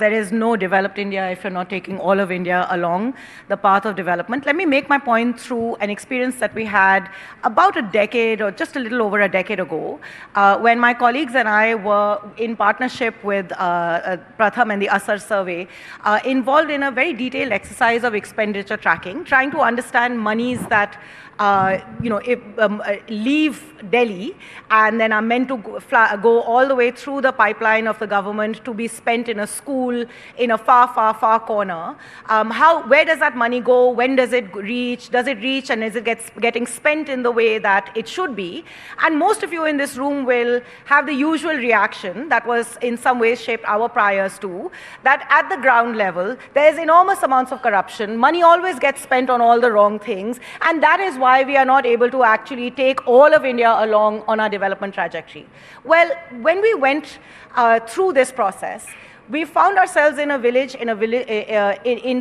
there is no developed India if you're not taking all of India along the path of development. Let me make my point through an experience that we had about a decade or just a little over a decade ago, when my colleagues and I were in partnership with Pratham and the Asar survey, involved in a very detailed exercise of expenditure tracking, trying to understand monies that leave Delhi and then are meant to go all the way through the pipeline of the government to be spent in a school in a far, far, far corner. Where does that money go? When does it reach? Does it reach and is it getting spent in the way that it should be? And most of you in this room will have the usual reaction that was in some ways shaped our priors too, that at the ground level, there's enormous amounts of corruption. Money always gets spent on all the wrong things, and that is why we are not able to actually take all of India along on our development trajectory. Well, when we went through this process, we found ourselves in a village in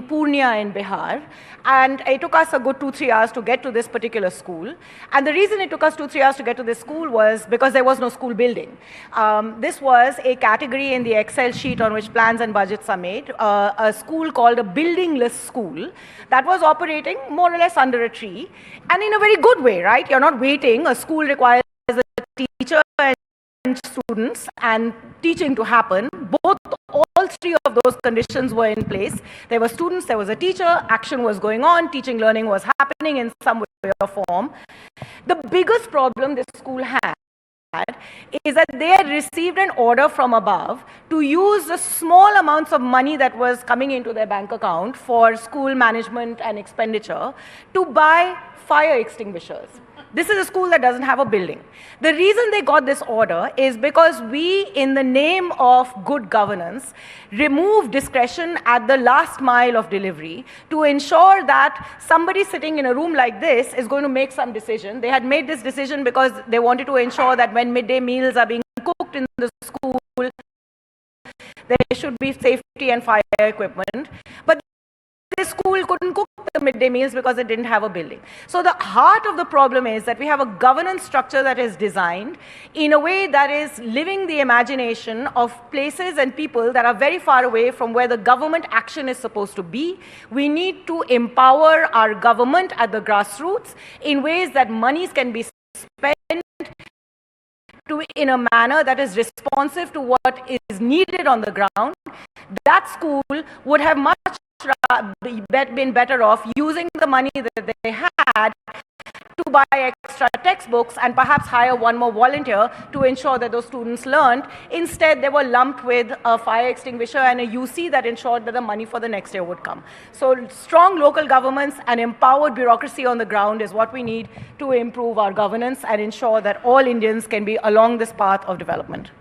Purnia in Bihar, and it took us a good 2-3 hours to get to this particular school. And the reason it took us 2-3 hours to get to this school was because there was no school building. This was a category in the Excel sheet on which plans and budgets are made, a school called a buildingless school that was operating more or less under a tree, and in a very good way, right? You're not waiting. A school requires a teacher and students and teaching to happen. All three of those conditions were in place. There were students, there was a teacher, action was going on, teaching, learning was happening in some way or form. The biggest problem this school had is that they had received an order from above to use the small amounts of money that was coming into their bank account for school management and expenditure to buy fire extinguishers. This is a school that doesn't have a building. The reason they got this order is because we, in the name of good governance, remove discretion at the last mile of delivery to ensure that somebody sitting in a room like this is going to make some decision. They had made this decision because they wanted to ensure that when midday meals are being cooked in the school, there should be safety and fire equipment. But this school couldn't cook the midday meals because it didn't have a building. So the heart of the problem is that we have a governance structure that is designed in a way that is living the imagination of places and people that are very far away from where the government action is supposed to be. We need to empower our government at the grassroots in ways that monies can be spent in a manner that is responsive to what is needed on the ground. That school would have been better off using the money that they had to buy extra textbooks and perhaps hire one more volunteer to ensure that those students learned. Instead, they were lumped with a fire extinguisher and a UC that ensured that the money for the next year would come. So strong local governments and empowered bureaucracy on the ground is what we need to improve our governance and ensure that all Indians can be along this path of development.